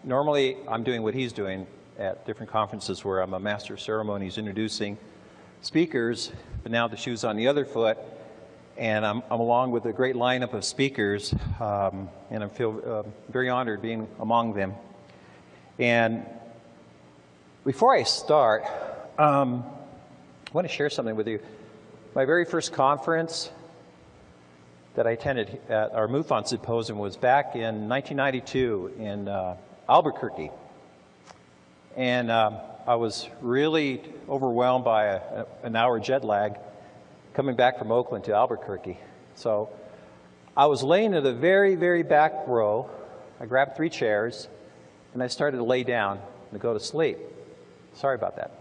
Normally, I'm doing what he's doing at different conferences where I'm a master of ceremonies introducing speakers, but now the shoe's on the other foot, and I'm along with a great lineup of speakers, and I feel very honored being among them. And before I start, I want to share something with you. My very first conference that I attended at our MUFON Symposium was back in 1992 in Albuquerque. And I was really overwhelmed by an hour jet lag coming back from Oakland to Albuquerque. So I was laying in the very, very back row. I grabbed 3 chairs, and I started to lay down and go to sleep. Sorry about that.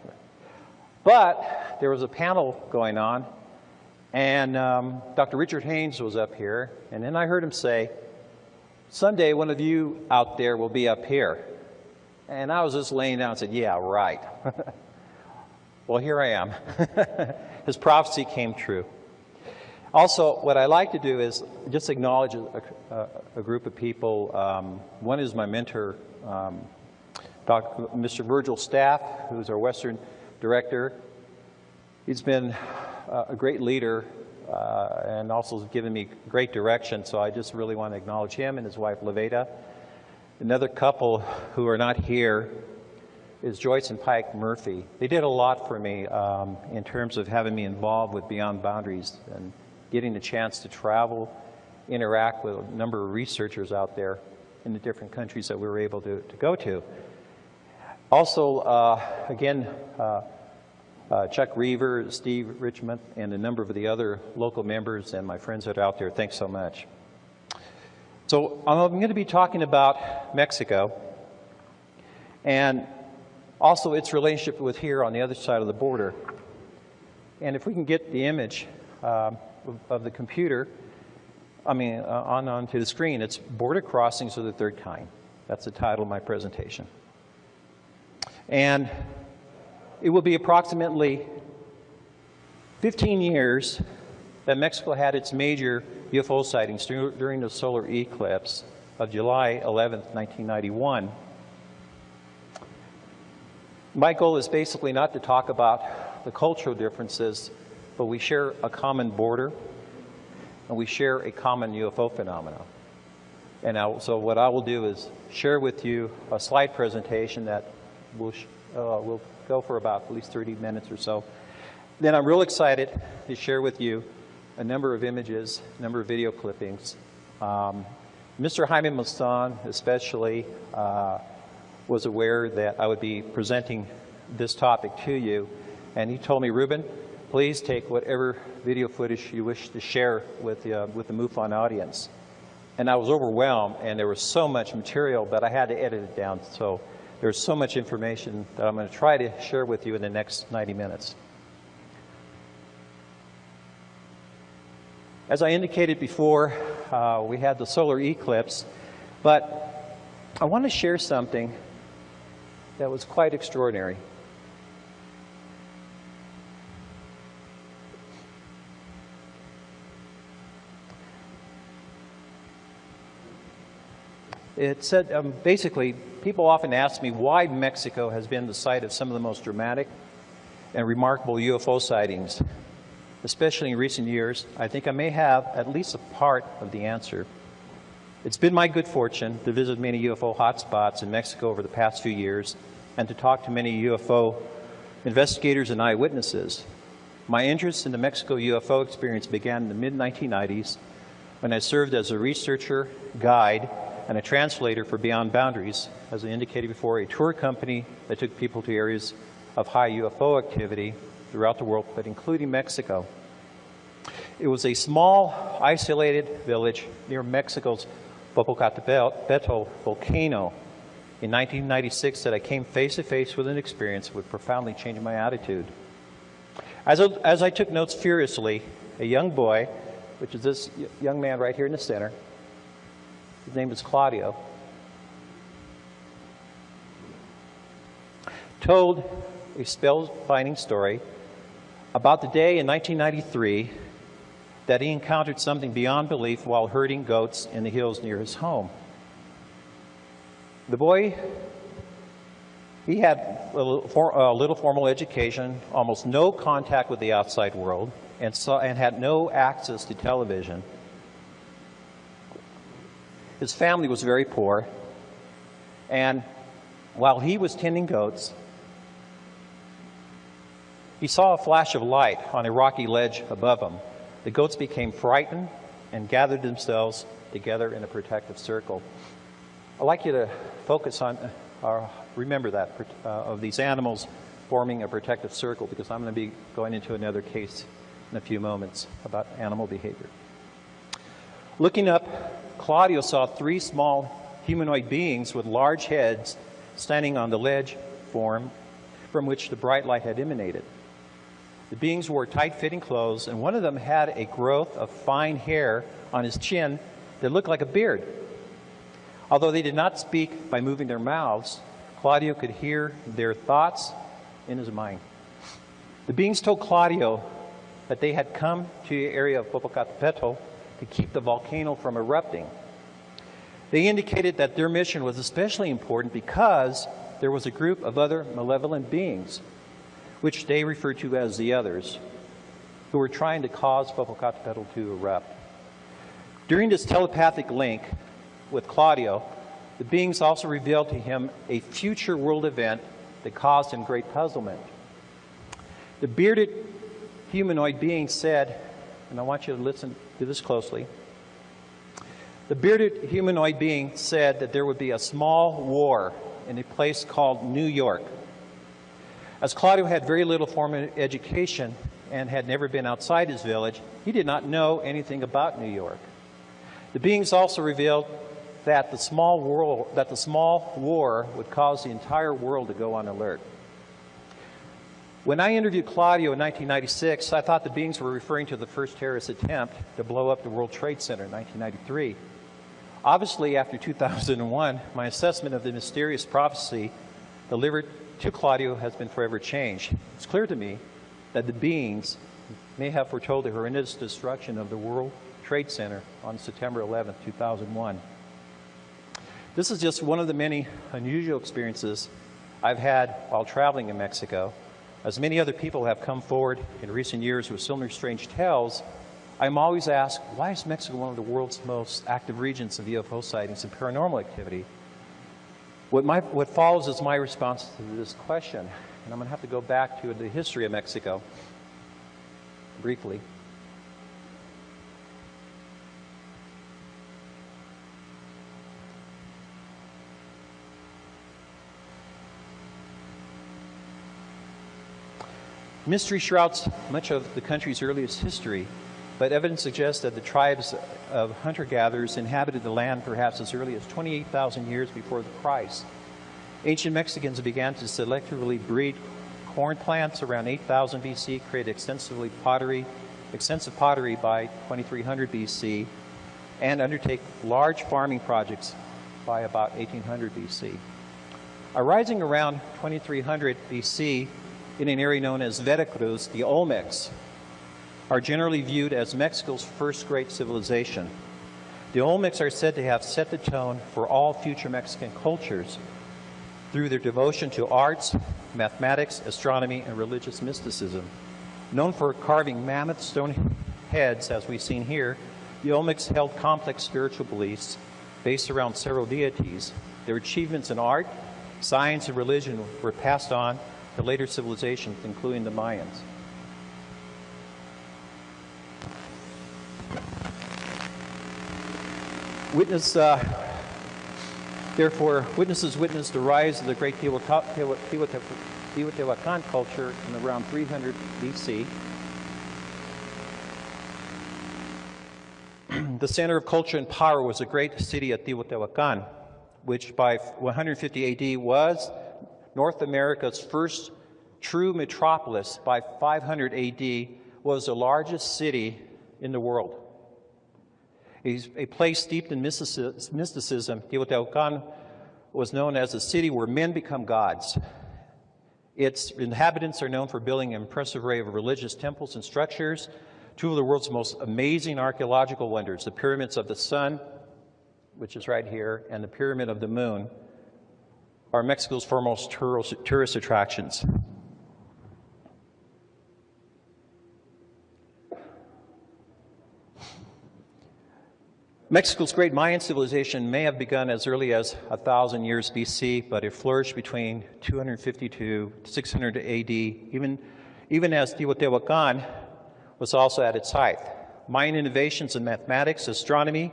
But there was a panel going on, and Dr. Richard Haynes was up here, and then I heard him say, "Someday one of you out there will be up here." And I was just laying down and said, "Yeah, right." Well, here I am. His prophecy came true. Also, what I like to do is just acknowledge a group of people. One is my mentor, Mr. Virgil Staff, who's our Western director. He's been a great leader and also has given me great direction, so I just really want to acknowledge him and his wife, Leveda. Another couple who are not here is Joyce and Pike Murphy. They did a lot for me in terms of having me involved with Beyond Boundaries and getting a chance to travel, interact with a number of researchers out there in the different countries that we were able to go to. Also, again, Chuck Reaver, Steve Richmond, and a number of the other local members and my friends that are out there, thanks so much. So I'm going to be talking about Mexico and also its relationship with here on the other side of the border. And if we can get the image of the computer, onto the screen, it's Border Crossings of the Third Kind. That's the title of my presentation. And it will be approximately 15 years that Mexico had its major UFO sightings during the solar eclipse of July 11th, 1991. My goal is basically not to talk about the cultural differences, but we share a common border and we share a common UFO phenomenon. And so what I will do is share with you a slide presentation that will go for about at least 30 minutes or so. Then I'm real excited to share with you a number of images, a number of video clippings. Mr. Jaime Maussan especially was aware that I would be presenting this topic to you, and he told me, "Ruben, please take whatever video footage you wish to share with the MUFON audience." And I was overwhelmed, and there was so much material, but I had to edit it down. So there's so much information that I'm going to try to share with you in the next 90 minutes. As I indicated before, we had the solar eclipse, but I want to share something that was quite extraordinary. It said, basically, people often ask me why Mexico has been the site of some of the most dramatic and remarkable UFO sightings, especially in recent years. I think I may have at least a part of the answer. It's been my good fortune to visit many UFO hotspots in Mexico over the past few years and to talk to many UFO investigators and eyewitnesses. My interest in the Mexico UFO experience began in the mid-1990s when I served as a researcher, guide, and a translator for Beyond Boundaries, as I indicated before, a tour company that took people to areas of high UFO activity throughout the world, but including Mexico. It was a small, isolated village near Mexico's Popocatépetl volcano in 1996 that I came face to face with an experience that would profoundly change my attitude. As I took notes furiously, a young boy, which is this young man right here in the center, his name is Claudio, told a spellbinding story about the day in 1993 that he encountered something beyond belief while herding goats in the hills near his home. The boy, he had a little formal education, almost no contact with the outside world, and had no access to television. His family was very poor, and while he was tending goats, he saw a flash of light on a rocky ledge above him. The goats became frightened and gathered themselves together in a protective circle. I'd like you to focus on, remember that, of these animals forming a protective circle, because I'm going to be going into another case in a few moments about animal behavior. Looking up, Claudio saw three small humanoid beings with large heads standing on the ledge from which the bright light had emanated. The beings wore tight-fitting clothes, and one of them had a growth of fine hair on his chin that looked like a beard. Although they did not speak by moving their mouths, Claudio could hear their thoughts in his mind. The beings told Claudio that they had come to the area of Popocatépetl to keep the volcano from erupting. They indicated that their mission was especially important because there was a group of other malevolent beings, which they referred to as the others, who were trying to cause Popocatépetl to erupt. During this telepathic link with Claudio, the beings also revealed to him a future world event that caused him great puzzlement. The bearded humanoid being said, and I want you to listen to this closely, the bearded humanoid being said that there would be a small war in a place called New York. As Claudio had very little formal education and had never been outside his village, he did not know anything about New York. The beings also revealed that the small war would cause the entire world to go on alert. When I interviewed Claudio in 1996, I thought the beings were referring to the first terrorist attempt to blow up the World Trade Center in 1993. Obviously, after 2001, my assessment of the mysterious prophecy delivered to Claudio has been forever changed. It's clear to me that the beings may have foretold the horrendous destruction of the World Trade Center on September 11, 2001. This is just one of the many unusual experiences I've had while traveling in Mexico. As many other people have come forward in recent years with similar strange tales, I'm always asked, why is Mexico one of the world's most active regions of UFO sightings and paranormal activity? What follows is my response to this question, and I'm going to have to go back to the history of Mexico briefly. Mystery shrouds much of the country's earliest history, but evidence suggests that the tribes of hunter-gatherers inhabited the land perhaps as early as 28,000 years before Christ. Ancient Mexicans began to selectively breed corn plants around 8,000 BC, created extensive pottery by 2300 BC, and undertake large farming projects by about 1800 BC. Arising around 2300 BC, in an area known as Veracruz, the Olmecs are generally viewed as Mexico's first great civilization. The Olmecs are said to have set the tone for all future Mexican cultures through their devotion to arts, mathematics, astronomy, and religious mysticism. Known for carving mammoth stone heads, as we've seen here, the Olmecs held complex spiritual beliefs based around several deities. Their achievements in art, science, and religion were passed on to later civilizations, including the Mayans. Witnesses witnessed the rise of the great Teotihuacan culture in around 300 BC. The center of culture and power was the great city of Teotihuacan, which by 150 AD was North America's first true metropolis. By 500 AD was the largest city in the world. A place steeped in mysticism, Teotihuacan was known as a city where men become gods. Its inhabitants are known for building an impressive array of religious temples and structures. Two of the world's most amazing archaeological wonders, the pyramids of the sun, which is right here, and the pyramid of the moon, are Mexico's foremost tourist attractions. Mexico's great Mayan civilization may have begun as early as 1,000 years BC, but it flourished between 250 to 600 AD, even as Teotihuacan was also at its height. Mayan innovations in mathematics, astronomy,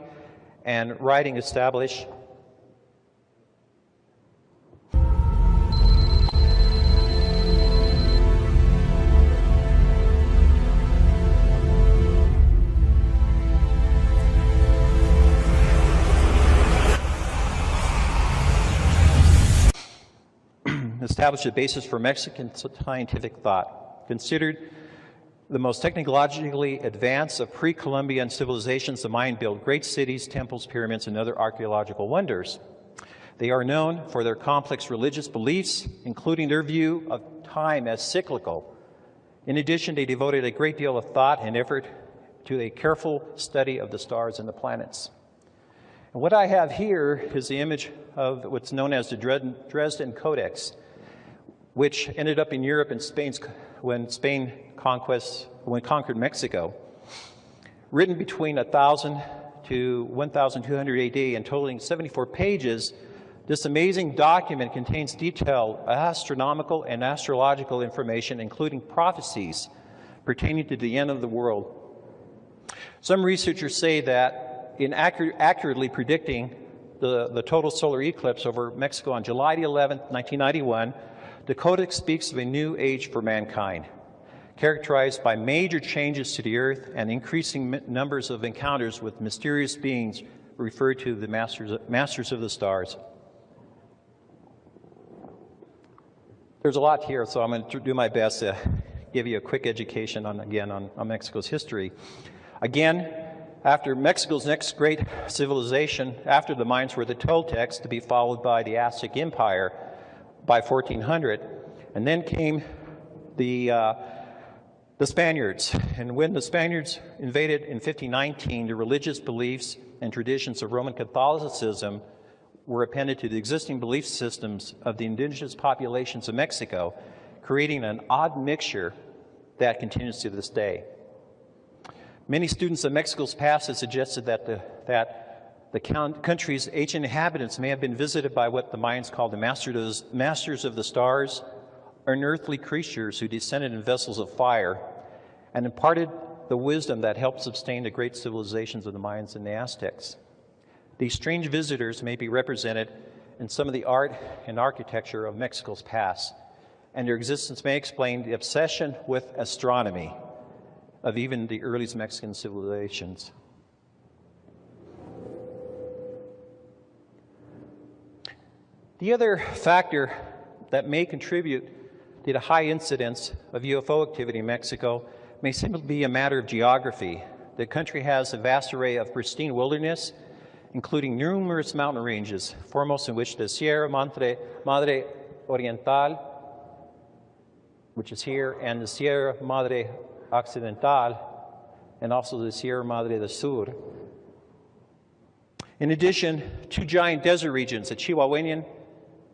and writing established a basis for Mexican scientific thought. Considered the most technologically advanced of pre-Columbian civilizations, the Mayan built great cities, temples, pyramids, and other archaeological wonders. They are known for their complex religious beliefs, including their view of time as cyclical. In addition, they devoted a great deal of thought and effort to a careful study of the stars and the planets. And what I have here is the image of what's known as the Dresden Codex, which ended up in Europe and when Spain conquered Mexico, written between 1000 to 1200 AD and totaling 74 pages. This amazing document contains detailed astronomical and astrological information, including prophecies pertaining to the end of the world. Some researchers say that in accurately predicting the total solar eclipse over Mexico on July the 11th, 1991, the Codex speaks of a new age for mankind, characterized by major changes to the Earth and increasing numbers of encounters with mysterious beings referred to the masters of the stars. There's a lot here, so I'm going to do my best to give you a quick education on Mexico's history. Again, after Mexico's next great civilization, after the Mayans, were the Toltecs, to be followed by the Aztec Empire by 1400, and then came the Spaniards. And when the Spaniards invaded in 1519, the religious beliefs and traditions of Roman Catholicism were appended to the existing belief systems of the indigenous populations of Mexico, creating an odd mixture that continues to this day. Many students of Mexico's past have suggested that the country's ancient inhabitants may have been visited by what the Mayans called the masters of the stars, unearthly creatures who descended in vessels of fire and imparted the wisdom that helped sustain the great civilizations of the Mayans and the Aztecs. These strange visitors may be represented in some of the art and architecture of Mexico's past, and their existence may explain the obsession with astronomy of even the earliest Mexican civilizations. The other factor that may contribute to the high incidence of UFO activity in Mexico may simply be a matter of geography. The country has a vast array of pristine wilderness, including numerous mountain ranges, foremost in which the Sierra Madre Oriental, which is here, and the Sierra Madre Occidental, and also the Sierra Madre del Sur. In addition, two giant desert regions, the Chihuahueñan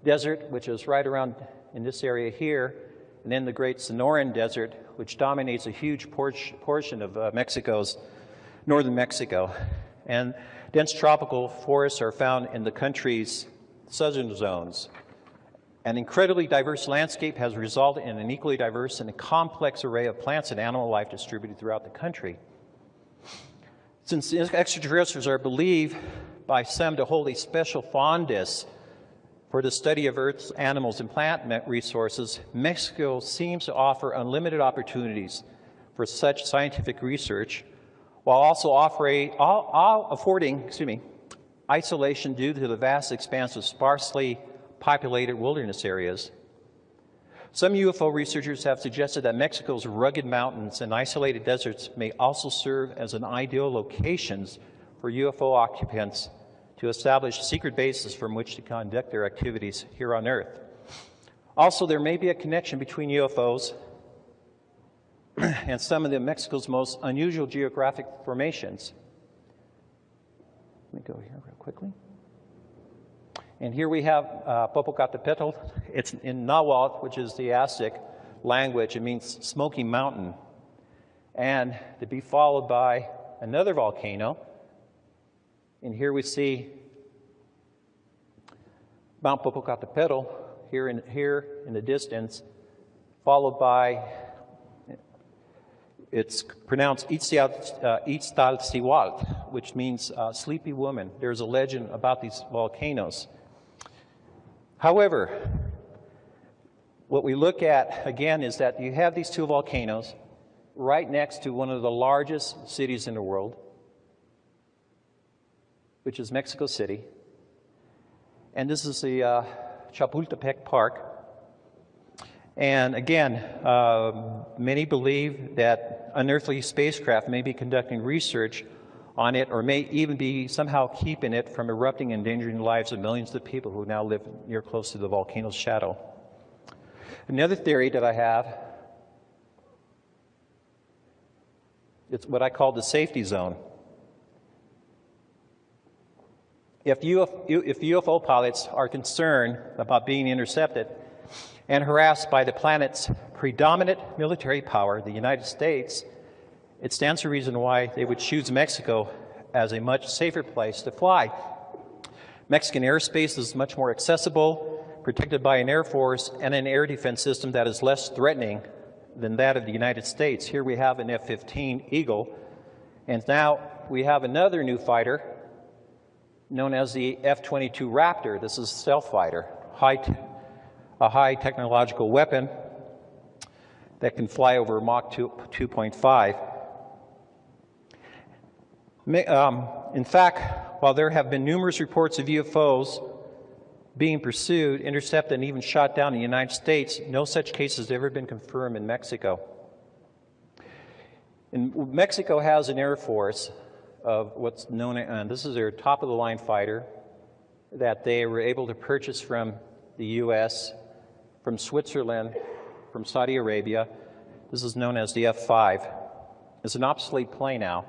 Desert, which is right around in this area here, and then the Great Sonoran Desert, which dominates a huge portion of Mexico's northern Mexico. And dense tropical forests are found in the country's southern zones. An incredibly diverse landscape has resulted in an equally diverse and a complex array of plants and animal life distributed throughout the country. Since extraterrestrials are believed by some to hold a special fondness for the study of Earth's animals and plant resources, Mexico seems to offer unlimited opportunities for such scientific research, while also affording isolation due to the vast expanse of sparsely populated wilderness areas. Some UFO researchers have suggested that Mexico's rugged mountains and isolated deserts may also serve as an ideal locations for UFO occupants to establish secret bases from which to conduct their activities here on Earth. Also, there may be a connection between UFOs and some of Mexico's most unusual geographic formations. Let me go here real quickly. And here we have Popocatépetl. It's in Nahuatl, which is the Aztec language. It means smoky mountain. And to be followed by another volcano. And here we see Mount Popocatépetl here in the distance, followed by, it's pronounced Itztalcihuatl, which means sleepy woman. There's a legend about these volcanoes. However, what we look at, again, is that you have these two volcanoes right next to one of the largest cities in the world, which is Mexico City. And this is the Chapultepec Park. And again, many believe that unearthly spacecraft may be conducting research on it, or may even be somehow keeping it from erupting and endangering the lives of millions of people who now live near close to the volcano's shadow. Another theory that I have, it's what I call the safety zone. If UFO pilots are concerned about being intercepted and harassed by the planet's predominant military power, the United States, it stands to reason why they would choose Mexico as a much safer place to fly. Mexican airspace is much more accessible, protected by an air force and an air defense system that is less threatening than that of the United States. Here we have an F-15 Eagle, and now we have another new fighter known as the F-22 Raptor. This is a stealth fighter, a high technological weapon that can fly over Mach 2.5. In fact, while there have been numerous reports of UFOs being pursued, intercepted, and even shot down in the United States, no such case has ever been confirmed in Mexico. And Mexico has an air force of what's known, and this is their top-of-the-line fighter that they were able to purchase from the U.S., from Switzerland, from Saudi Arabia. This is known as the F-5. It's an obsolete plane now,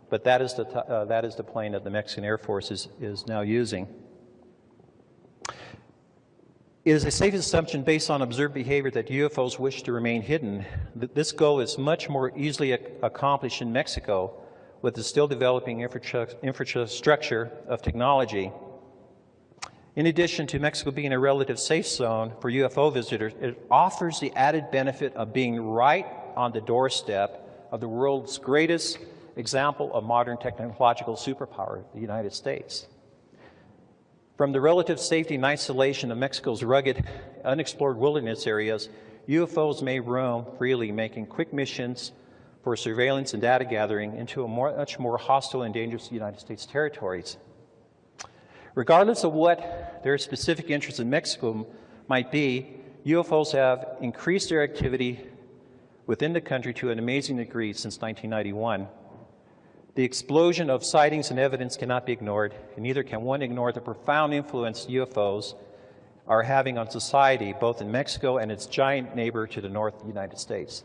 but that is the plane that the Mexican Air Force is now using. It is a safe assumption based on observed behavior that UFOs wish to remain hidden. This goal is much more easily accomplished in Mexico with the still developing infrastructure of technology. In addition to Mexico being a relative safe zone for UFO visitors, it offers the added benefit of being right on the doorstep of the world's greatest example of modern technological superpower, the United States. From the relative safety and isolation of Mexico's rugged, unexplored wilderness areas, UFOs may roam freely, making quick missions for surveillance and data gathering into a much more hostile and dangerous United States territories. Regardless of what their specific interests in Mexico might be, UFOs have increased their activity within the country to an amazing degree since 1991. The explosion of sightings and evidence cannot be ignored, and neither can one ignore the profound influence UFOs are having on society, both in Mexico and its giant neighbor to the north, the United States.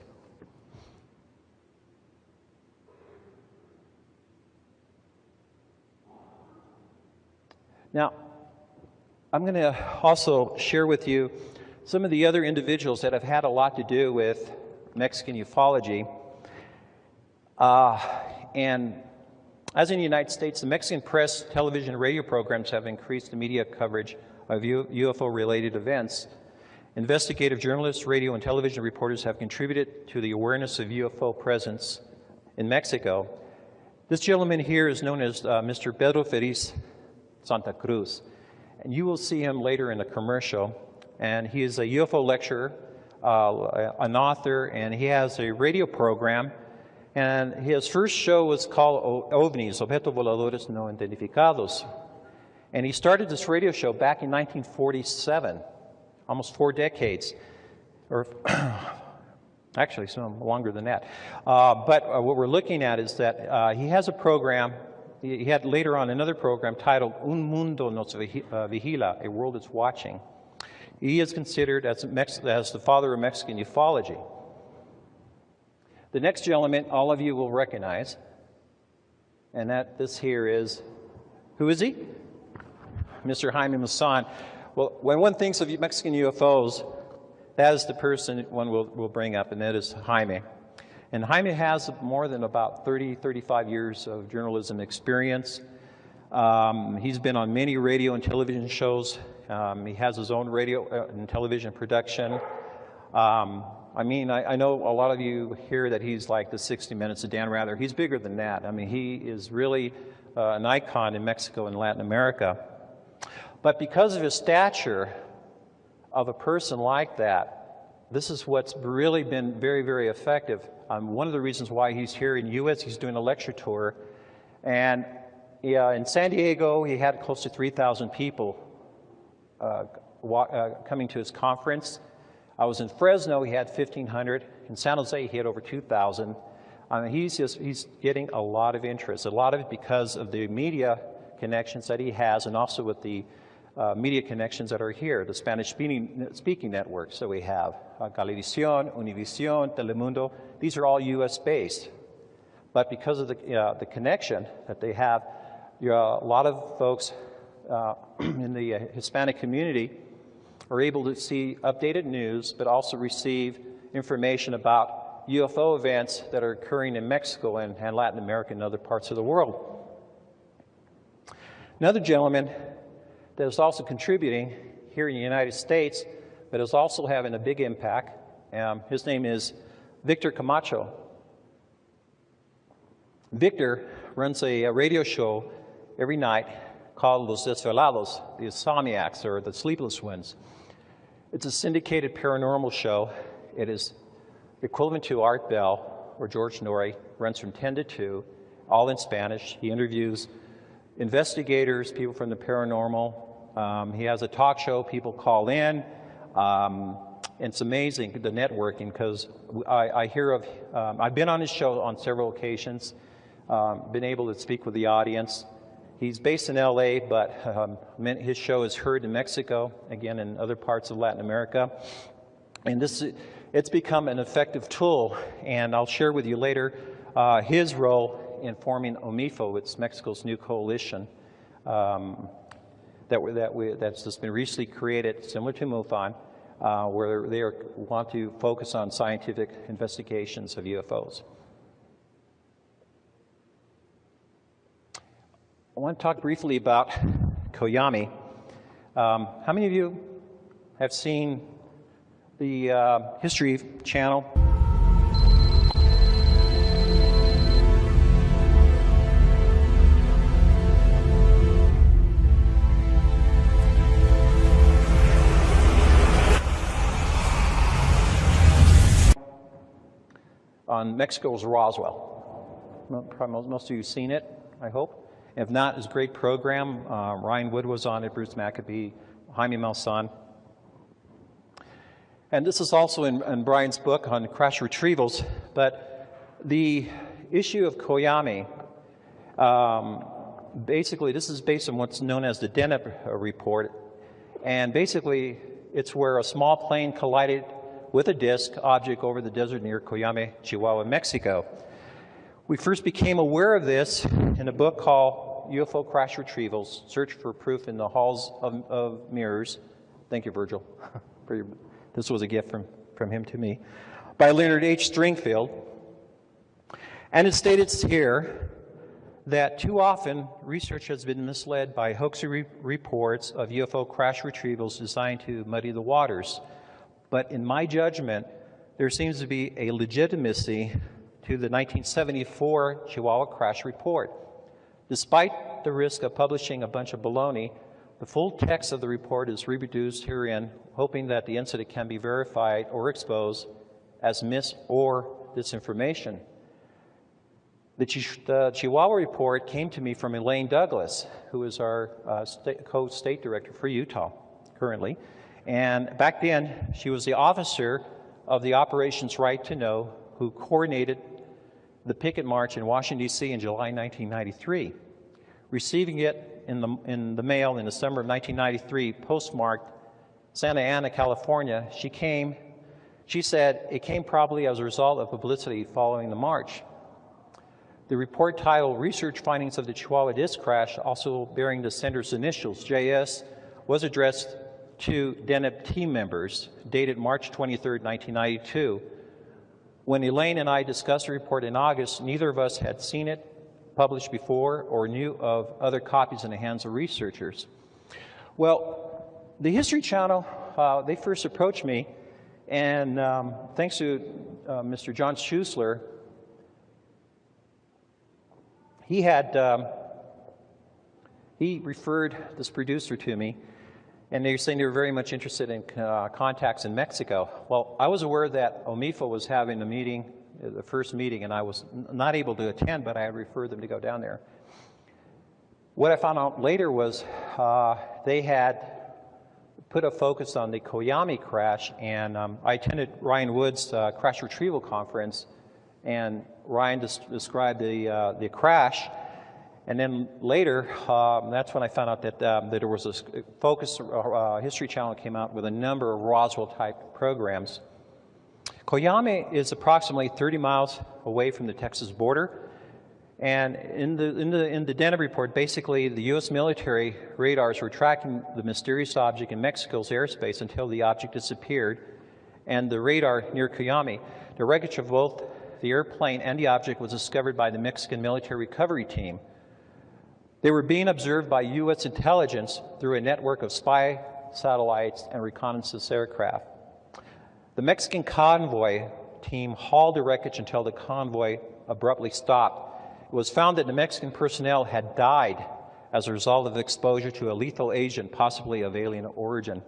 Now, I'm going to also share with you some of the other individuals that have had a lot to do with Mexican ufology. And as in the United States, the Mexican press, television, and radio programs have increased the media coverage of UFO-related events. Investigative journalists, radio, and television reporters have contributed to the awareness of UFO presence in Mexico. This gentleman here is known as Mr. Pedro Feliz Santa Cruz, and you will see him later in a commercial. And he is a UFO lecturer, an author, and he has a radio program. And his first show was called OVNIs, Objetos Voladores No Identificados. And he started this radio show back in 1947, almost 4 decades, or actually some longer than that. But what we're looking at is that he has a program. He had later on another program titled Un Mundo Nos Vigila, A World Is Watching. He is considered as the father of Mexican ufology. The next gentleman all of you will recognize, and this here is, who is he? Mr. Jaime Maussan. Well, when one thinks of Mexican UFOs, that is the person one will bring up, and that is Jaime. And Jaime has more than about 30, 35 years of journalism experience. He's been on many radio and television shows. He has his own radio and television production. I mean, I know a lot of you hear that he's like the 60 Minutes of Dan Rather. He's bigger than that. I mean, he is really an icon in Mexico and Latin America. But because of his stature of a person like that, this is what's really been very, very effective. One of the reasons why he's here in the U.S., he's doing a lecture tour. And in San Diego, he had close to 3,000 people coming to his conference. I was in Fresno, he had 1,500. In San Jose, he had over 2,000. He's getting a lot of interest. A lot of it because of the media connections that he has, and also with the media connections that are here, the Spanish-speaking networks that we have. Galivisión, Univision, Telemundo, these are all U.S.-based. But because of the connection that they have, a lot of folks in the Hispanic community are able to see updated news, but also receive information about UFO events that are occurring in Mexico and Latin America and other parts of the world. Another gentleman that is also contributing here in the United States, but is also having a big impact, his name is Victor Camacho. Victor runs a radio show every night called Los Desvelados, the Insomniacs, or the Sleepless Ones. It's a syndicated paranormal show. It is equivalent to Art Bell or George Norrie, runs from 10 to 2, all in Spanish. He interviews investigators, people from the paranormal. He has a talk show, people call in. It's amazing, the networking, because I hear of, I've been on his show on several occasions, been able to speak with the audience. He's based in LA, but his show is heard in Mexico, again in other parts of Latin America. And it's become an effective tool, and I'll share with you later his role in forming OMIFO. It's Mexico's new coalition that's just been recently created, similar to MUFON, where they want to focus on scientific investigations of UFOs. I want to talk briefly about Koyami. How many of you have seen the History Channel? On Mexico's Roswell. Probably most of you have seen it, I hope. If not, it's a great program. Ryan Wood was on it, Bruce Maccabee, Jaime Maussan. And this is also in Brian's book on crash retrievals. But the issue of Koyami, basically this is based on what's known as the Deneb report. And basically it's where a small plane collided with a disk object over the desert near Koyami, Chihuahua, Mexico. We first became aware of this in a book called UFO Crash Retrievals, Search for Proof in the Halls of Mirrors. Thank you, Virgil. This was a gift from him to me, by Leonard H. Stringfield. And it stated here that too often research has been misled by hoaxy reports of UFO crash retrievals designed to muddy the waters. But in my judgment, there seems to be a legitimacy to the 1974 Chihuahua crash report. Despite the risk of publishing a bunch of baloney, the full text of the report is reproduced herein, hoping that the incident can be verified or exposed as mis- or disinformation. The Chihuahua report came to me from Elaine Douglas, who is our co-state director for Utah currently. And back then, she was the officer of the Operations Right to Know, who coordinated the picket march in Washington, D.C. in July 1993. Receiving it in the mail in the summer of 1993, postmarked Santa Ana, California, she said it came probably as a result of publicity following the march. The report titled Research Findings of the Chihuahua Disc Crash, also bearing the sender's initials, JS, was addressed to DENIP team members, dated March 23, 1992. When Elaine and I discussed the report in August, neither of us had seen it published before or knew of other copies in the hands of researchers. Well, the History Channel, they first approached me, and thanks to Mr. John Schuessler, he referred this producer to me, and they were saying they were very much interested in contacts in Mexico. Well, I was aware that OMIFO was having a meeting, the first meeting, and I was not able to attend, but I had referred them to go down there. What I found out later was they had put a focus on the Coyame crash, and I attended Ryan Wood's crash retrieval conference, and Ryan described the crash, and then later, that's when I found out that there was a focus, History Channel came out with a number of Roswell-type programs. Coyame is approximately 30 miles away from the Texas border, and in the DENIP report, basically the U.S. military radars were tracking the mysterious object in Mexico's airspace until the object disappeared, and the radar near Coyame, the wreckage of both the airplane and the object was discovered by the Mexican military recovery team. They were being observed by U.S. intelligence through a network of spy satellites and reconnaissance aircraft. The Mexican convoy team hauled the wreckage until the convoy abruptly stopped. It was found that the Mexican personnel had died as a result of exposure to a lethal agent, possibly of alien origin.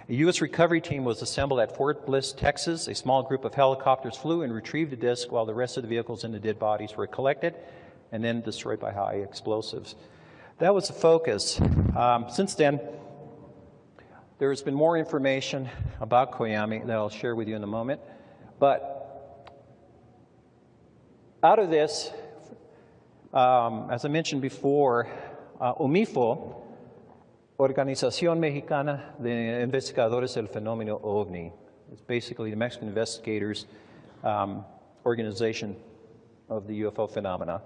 A U.S. recovery team was assembled at Fort Bliss, Texas. A small group of helicopters flew and retrieved the disc while the rest of the vehicles and the dead bodies were collected and then destroyed by high explosives. That was the focus. Since then, there has been more information about Coyame that I'll share with you in a moment. But out of this, as I mentioned before, OMIFO, Organización Mexicana de Investigadores del Fenómeno OVNI. It's basically the Mexican investigators' organization of the UFO phenomena.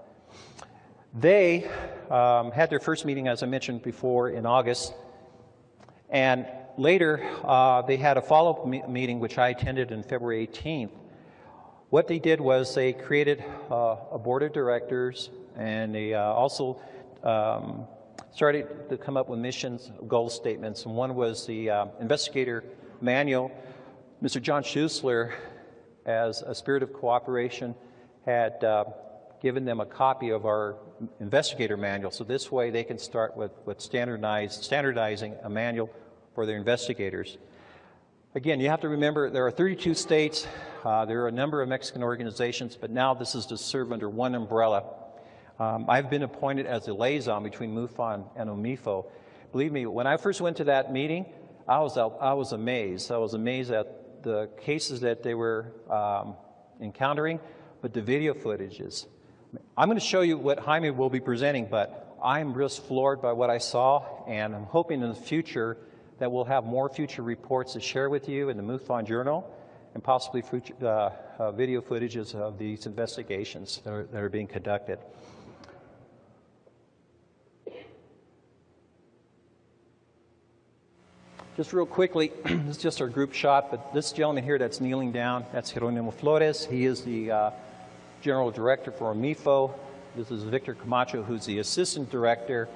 They had their first meeting, as I mentioned before, in August, and later they had a follow-up meeting, which I attended on February 18th. What they did was they created a board of directors, and they also started to come up with missions, goal statements, and one was the investigator manual. Mr. John Schuessler, as a spirit of cooperation, had given them a copy of our investigator manual, so this way they can start with standardizing a manual for their investigators. Again, you have to remember there are 32 states, there are a number of Mexican organizations, but now this is to serve under one umbrella. I've been appointed as a liaison between MUFON and OMIFO. Believe me, when I first went to that meeting, I was amazed. I was amazed at the cases that they were encountering, but the video footages. I'm going to show you what Jaime will be presenting, but I'm just floored by what I saw, and I'm hoping in the future that we'll have more future reports to share with you in the MUFON Journal, and possibly future, video footages of these investigations that are being conducted. Just real quickly, this is just our group shot, but this gentleman here that's kneeling down, that's Jeronimo Flores. He is the General Director for OMIFO. This is Victor Camacho, who's the Assistant Director.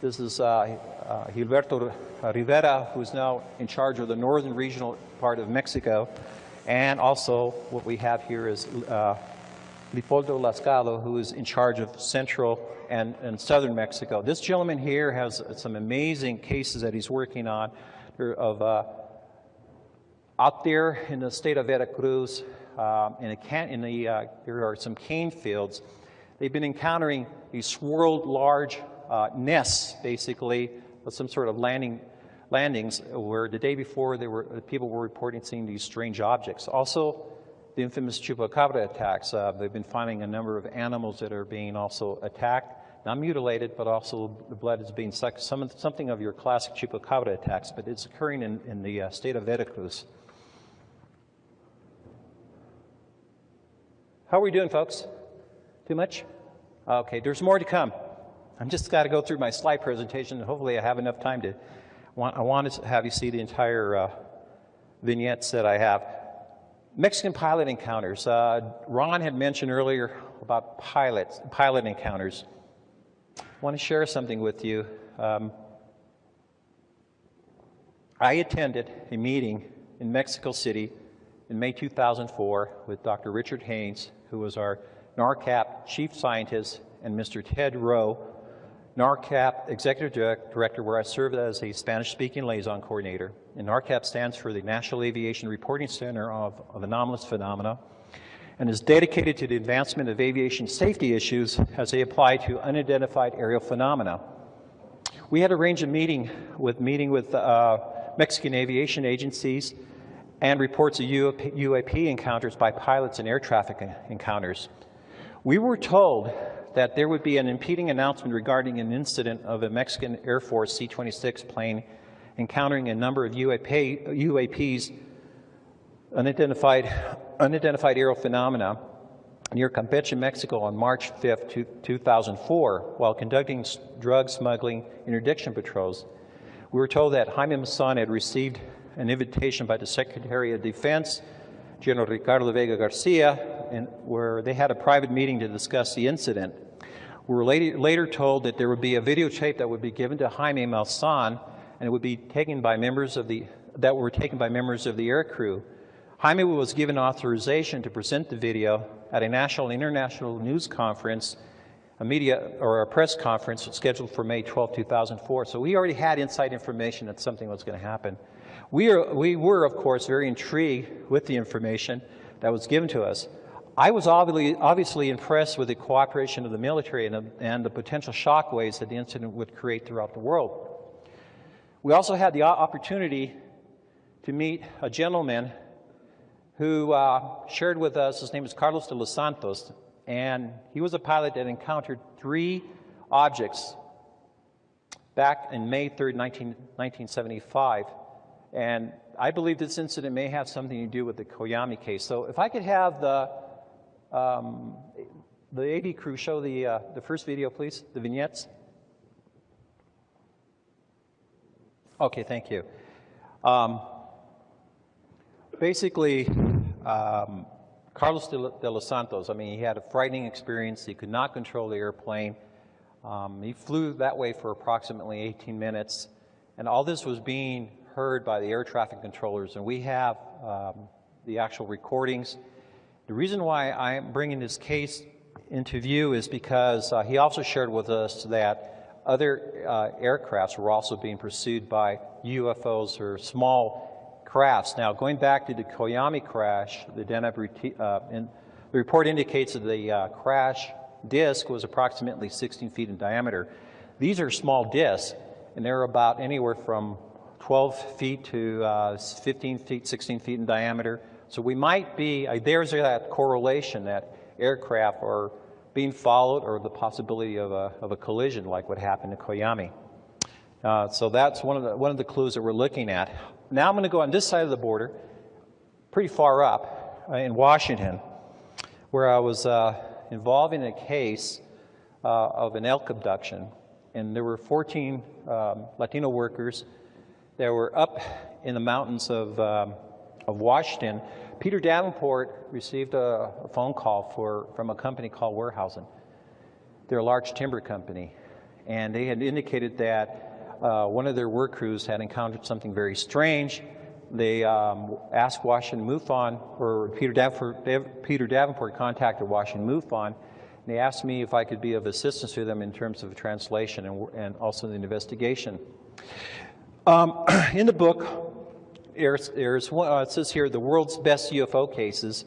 This is Gilberto Rivera, who's now in charge of the northern regional part of Mexico. And also what we have here is Leopoldo Lascado, who is in charge of central and southern Mexico. This gentleman here has some amazing cases that he's working on of out there in the state of Veracruz, there are some cane fields. They've been encountering these swirled large nests, basically, of some sort of landings, where the day before people were reporting seeing these strange objects. Also, the infamous chupacabra attacks. They've been finding a number of animals that are being also attacked, not mutilated, but also the blood is being sucked. Something of your classic chupacabra attacks, but it's occurring in the state of Veracruz. How are we doing, folks? Too much? Okay, there's more to come. I'm just got to go through my slide presentation, and hopefully I have enough time to. I want to have you see the entire vignettes that I have. Mexican pilot encounters. Ron had mentioned earlier about pilot encounters. I want to share something with you. I attended a meeting in Mexico City in May 2004 with Dr. Richard Haynes, who was our NARCAP chief scientist, and Mr. Ted Rowe, NARCAP executive director, where I served as a Spanish-speaking liaison coordinator. And NARCAP stands for the National Aviation Reporting Center of Anomalous Phenomena, and is dedicated to the advancement of aviation safety issues as they apply to unidentified aerial phenomena. We had arranged a meeting with Mexican aviation agencies and reports of UAP encounters by pilots and air traffic encounters. We were told that there would be an impeding announcement regarding an incident of a Mexican Air Force C-26 plane encountering a number of UAPs, unidentified aerial phenomena, near Campeche, Mexico on March 5th, 2004, while conducting drug smuggling interdiction patrols. We were told that Jaime Maussan had received an invitation by the Secretary of Defense, General Ricardo Vega Garcia, and where they had a private meeting to discuss the incident. We were later told that there would be a videotape that would be given to Jaime Maussan, and it would be taken by members of the air crew. Jaime was given authorization to present the video at a national and international news conference, a press conference scheduled for May 12, 2004. So we already had inside information that something was going to happen. We were, of course, very intrigued with the information that was given to us. I was obviously impressed with the cooperation of the military and the potential shockwaves that the incident would create throughout the world. We also had the opportunity to meet a gentleman who shared with us. His name is Carlos de los Santos, and he was a pilot that encountered 3 objects back in May 3rd, 1975. And I believe this incident may have something to do with the Koyami case. So if I could have the AV crew show the first video, please, the vignettes. Okay, thank you. Basically, Carlos de los Santos, I mean, he had a frightening experience. He could not control the airplane. He flew that way for approximately 18 minutes. And all this was being heard by the air traffic controllers. And we have the actual recordings. The reason why I'm bringing this case into view is because he also shared with us that other aircrafts were also being pursued by UFOs or small crafts. Now, going back to the Koyami crash, the report indicates that the crash disk was approximately 16 feet in diameter. These are small disks, and they're about anywhere from 12 feet to 15 feet, 16 feet in diameter. So we might be, there's that correlation that aircraft are being followed, or the possibility of a collision like what happened to Koyami. So that's one of the clues that we're looking at. Now I'm going to go on this side of the border, pretty far up in Washington, where I was involved in a case of an elk abduction. And there were 14 Latino workers that were up in the mountains of Washington. Peter Davenport received a phone call from a company called Weyerhaeusen. They're a large timber company, and they had indicated that one of their work crews had encountered something very strange. They asked Washington MUFON, or Peter Davenport contacted Washington MUFON, and they asked me if I could be of assistance to them in terms of translation and also the investigation. In the book, it says here, the world's best UFO cases.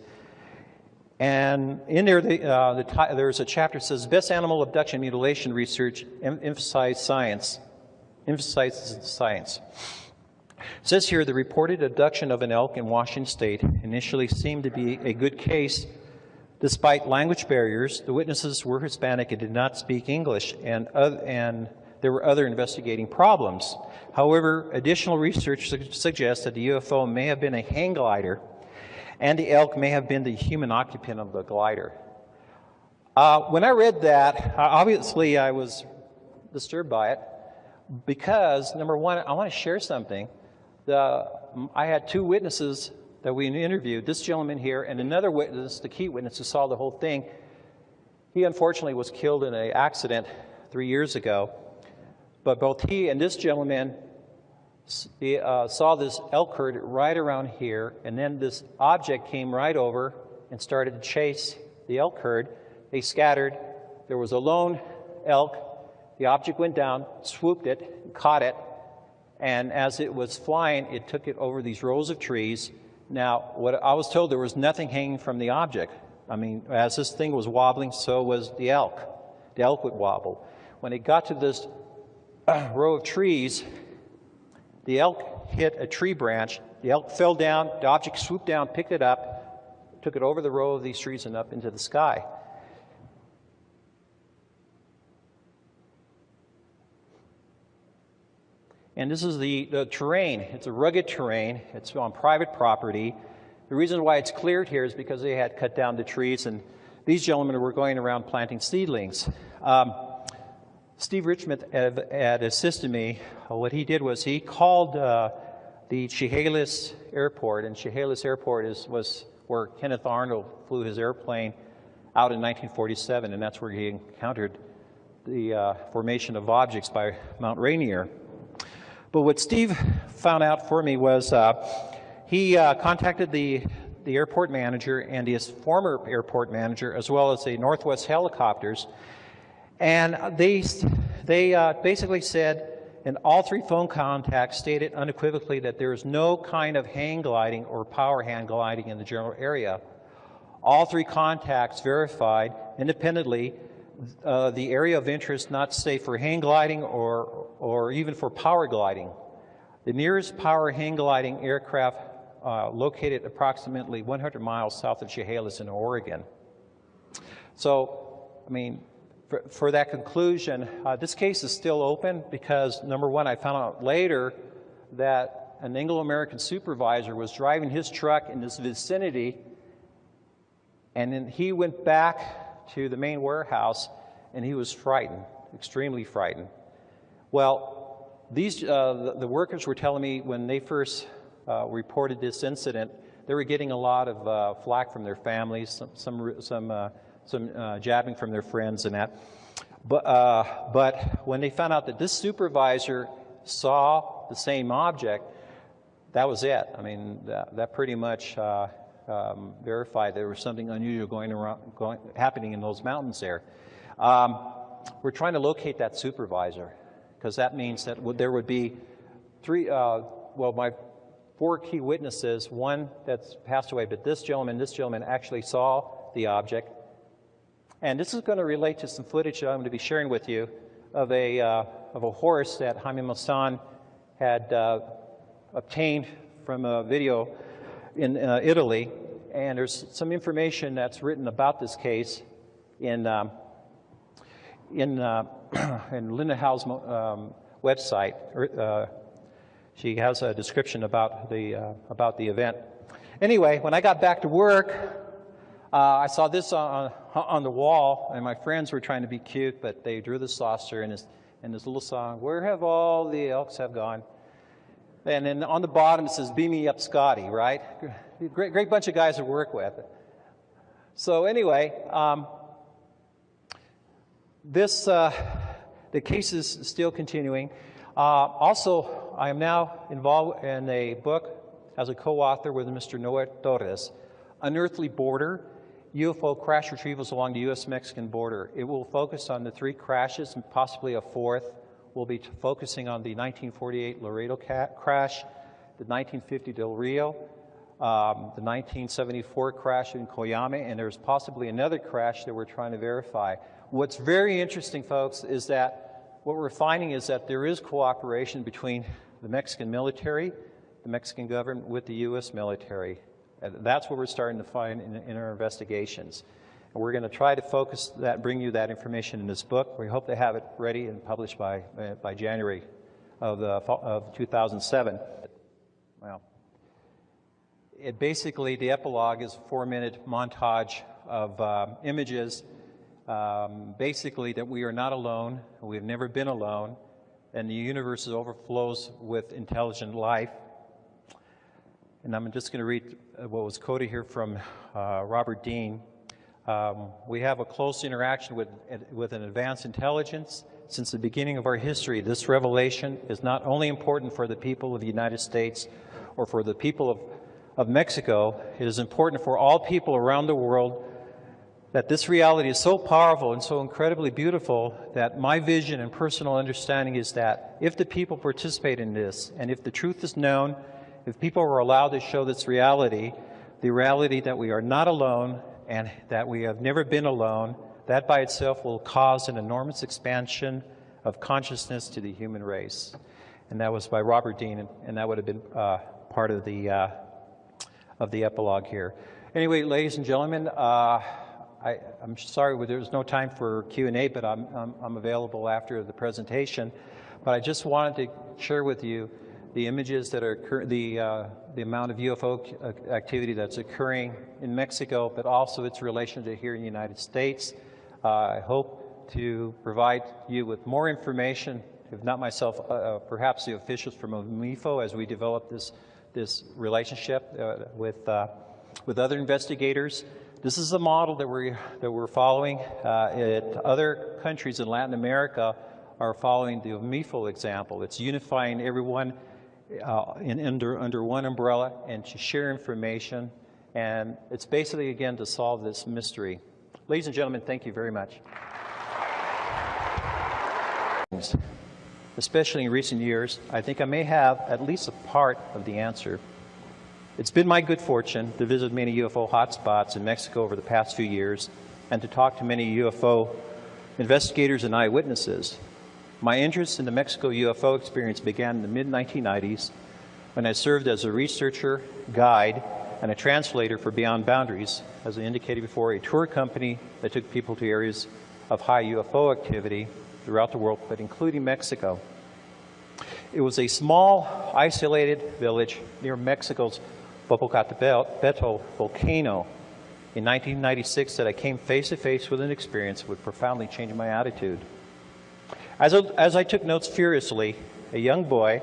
And in there, there's a chapter that says, best animal abduction mutilation research emphasizes science. It says here, the reported abduction of an elk in Washington State initially seemed to be a good case. Despite language barriers, the witnesses were Hispanic and did not speak English, and there were other investigating problems. However, additional research suggests that the UFO may have been a hang glider, and the elk may have been the human occupant of the glider. When I read that, obviously I was disturbed by it because, number one, I want to share something. I had two witnesses that we interviewed, this gentleman here and another witness, the key witness who saw the whole thing. He unfortunately was killed in an accident 3 years ago, but both he and this gentleman saw this elk herd right around here, and then this object came right over and started to chase the elk herd. They scattered. There was a lone elk. The object went down, swooped it, caught it, and as it was flying, it took it over these rows of trees. Now, what I was told, there was nothing hanging from the object. I mean, as this thing was wobbling, so was the elk. The elk would wobble. When it got to this row of trees, the elk hit a tree branch. The elk fell down. The object swooped down, picked it up, took it over the row of these trees and up into the sky. And this is the terrain. It's a rugged terrain. It's on private property. The reason why it's cleared here is because they had cut down the trees, and these gentlemen were going around planting seedlings. Steve Richmond had assisted me. What he did was he called the Chehalis Airport, and Chehalis Airport was where Kenneth Arnold flew his airplane out in 1947, and that's where he encountered the formation of objects by Mount Rainier. But what Steve found out for me was he contacted the airport manager and his former airport manager, as well as the Northwest Helicopters, and they basically said, and all three phone contacts stated unequivocally that there is no kind of hang gliding or power hang gliding in the general area. All three contacts verified independently the area of interest not safe for hang gliding or even for power gliding. The nearest power hang gliding aircraft located approximately 100 miles south of Chehalis in Oregon. So, I mean, for that conclusion, this case is still open because, number one, I found out later that an Anglo-American supervisor was driving his truck in this vicinity, and then he went back to the main warehouse, and he was frightened, extremely frightened. Well, these the workers were telling me when they first reported this incident, they were getting a lot of flack from their families, some jabbing from their friends and that. But when they found out that this supervisor saw the same object, that was it. I mean, that pretty much verified there was something unusual happening in those mountains there. We're trying to locate that supervisor because that means that there would be my four key witnesses, one that's passed away, but this gentleman actually saw the object. And this is going to relate to some footage that I'm going to be sharing with you of a horse that Jaime Maussan had obtained from a video in Italy, and there's some information that's written about this case in Linda Howe's website. She has a description about the event. Anyway, when I got back to work, I saw this on the wall, and my friends were trying to be cute, but they drew the saucer and this little song, "Where have all the elks have gone?" And then on the bottom it says, "Beam me up, Scotty," right? Great bunch of guys to work with. So anyway, the case is still continuing. Also, I am now involved in a book as a co-author with Mr. Noah Torres, Unearthly Border, UFO Crash Retrievals Along the U.S.-Mexican Border. It will focus on the 3 crashes and possibly a 4th. We'll be focusing on the 1948 Laredo crash, the 1950 Del Rio, the 1974 crash in Coyame, and there's possibly another crash that we're trying to verify. What's very interesting, folks, is that what we're finding is that there is cooperation between the Mexican military, the Mexican government, with the U.S. military. And that's what we're starting to find in our investigations. And we're going to try to focus that, bring you that information in this book. We hope to have it ready and published by January of 2007. Well, it basically, the epilogue is a 4-minute montage of images basically that we are not alone, we have never been alone, and the universe overflows with intelligent life. And I'm just going to read what was quoted here from Robert Dean. We have a close interaction with an advanced intelligence. Since the beginning of our history, this revelation is not only important for the people of the United States or for the people of Mexico, it is important for all people around the world that this reality is so powerful and so incredibly beautiful that my vision and personal understanding is that if the people participate in this, and if the truth is known, if people are allowed to show this reality, the reality that we are not alone and that we have never been alone, that by itself will cause an enormous expansion of consciousness to the human race. And that was by Robert Dean, and that would have been part of the epilogue here. Anyway, ladies and gentlemen, I'm sorry there's no time for Q&A, but I'm available after the presentation. But I just wanted to share with you the images that are the amount of UFO activity that's occurring in Mexico, but also its relation to here in the United States. I hope to provide you with more information, if not myself, perhaps the officials from UFO, as we develop this relationship with other investigators. This is the model that we're following. Other countries in Latin America are following the UFO example. It's unifying everyone under one umbrella and to share information, and it's basically, again, to solve this mystery. Ladies and gentlemen, thank you very much. Especially in recent years, I think I may have at least a part of the answer. It's been my good fortune to visit many UFO hotspots in Mexico over the past few years and to talk to many UFO investigators and eyewitnesses. My interest in the Mexico UFO experience began in the mid-1990s when I served as a researcher, guide, and a translator for Beyond Boundaries, as I indicated before, a tour company that took people to areas of high UFO activity throughout the world, but including Mexico. It was a small, isolated village near Mexico's Popocatépetl volcano in 1996 that I came face to face with an experience that would profoundly change my attitude. As I took notes furiously, a young boy,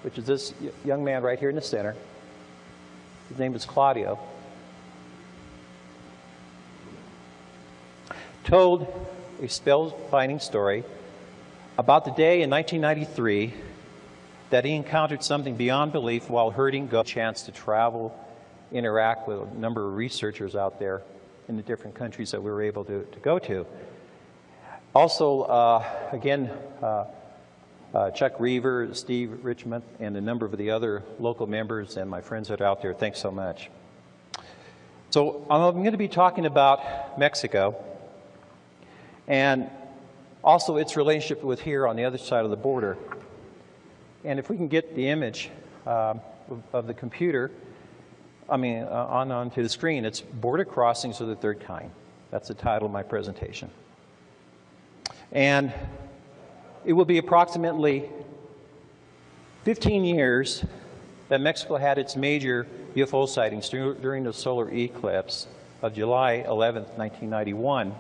which is this young man right here in the center, his name is Claudio, told a spellbinding story about the day in 1993 that he encountered something beyond belief while herding goats. Chance to travel, interact with a number of researchers out there in the different countries that we were able to go to. Also, again, Chuck Reaver, Steve Richmond, and a number of the other local members and my friends that are out there, thanks so much. So I'm going to be talking about Mexico and also its relationship with here on the other side of the border. And if we can get the image of the computer, onto the screen, it's Border Crossings of the Third Kind. That's the title of my presentation. And it will be approximately 15 years that Mexico had its major UFO sightings during the solar eclipse of July 11th, 1991.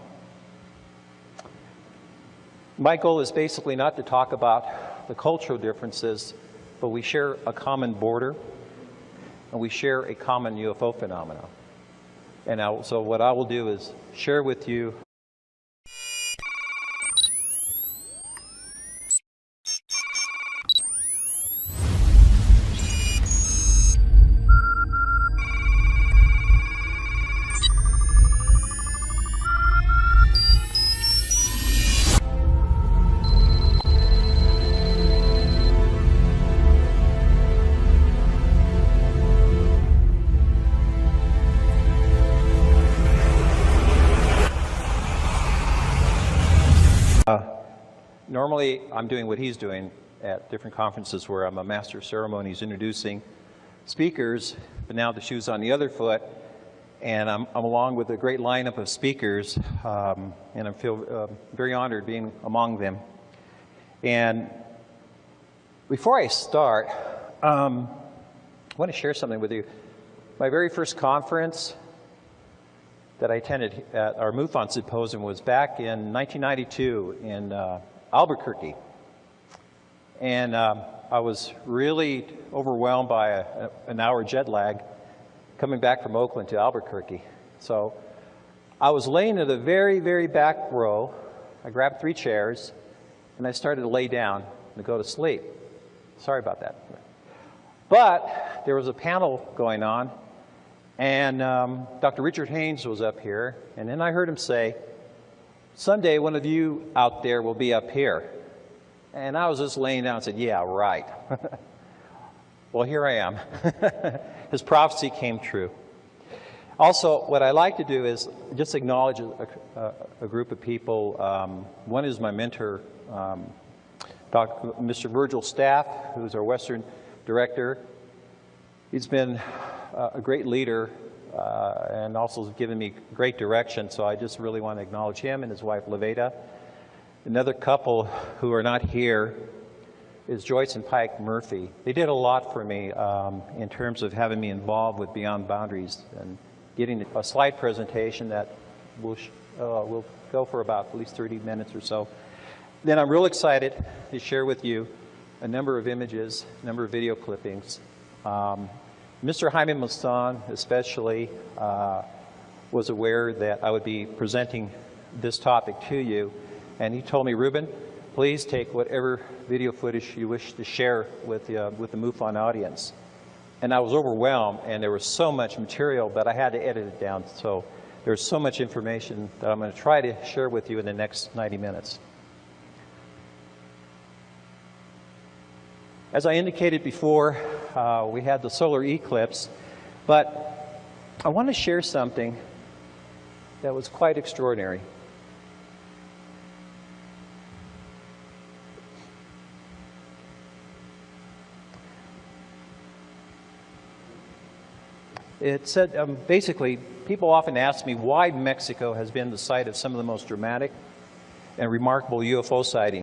My goal is basically not to talk about the cultural differences, but we share a common border and we share a common UFO phenomenon. And so what I will do is share with you normally, I'm doing what he's doing at different conferences where I'm a master of ceremonies introducing speakers, but now the shoe's on the other foot, and I'm along with a great lineup of speakers, and I feel very honored being among them. And before I start, I want to share something with you. My very first conference that I attended at our MUFON symposium was back in 1992 in Albuquerque. And I was really overwhelmed by an hour jet lag coming back from Oakland to Albuquerque. So I was laying in the very, very back row. I grabbed 3 chairs and I started to lay down and go to sleep. Sorry about that. But there was a panel going on, and Dr. Richard Haynes was up here, and then I heard him say, "Someday one of you out there will be up here." And I was just laying down and said, "Yeah, right." Well, here I am. His prophecy came true. Also, what I like to do is just acknowledge a group of people. One is my mentor, Mr. Virgil Staff, who's our Western director. He's been a great leader and also has given me great direction, so I just really want to acknowledge him and his wife, Leveda. Another couple who are not here is Joyce and Pike Murphy. They did a lot for me in terms of having me involved with Beyond Boundaries and getting a slide presentation that will go for about at least 30 minutes or so. Then I'm real excited to share with you a number of images, a number of video clippings. Mr. Jaime Masson especially was aware that I would be presenting this topic to you, and he told me, "Ruben, please take whatever video footage you wish to share with the MUFON audience." And I was overwhelmed, and there was so much material, but I had to edit it down. So there's so much information that I'm going to try to share with you in the next 90 minutes. As I indicated before, we had the solar eclipse, but I want to share something that was quite extraordinary. It said, basically, people often ask me why Mexico has been the site of some of the most dramatic and remarkable UFO sightings.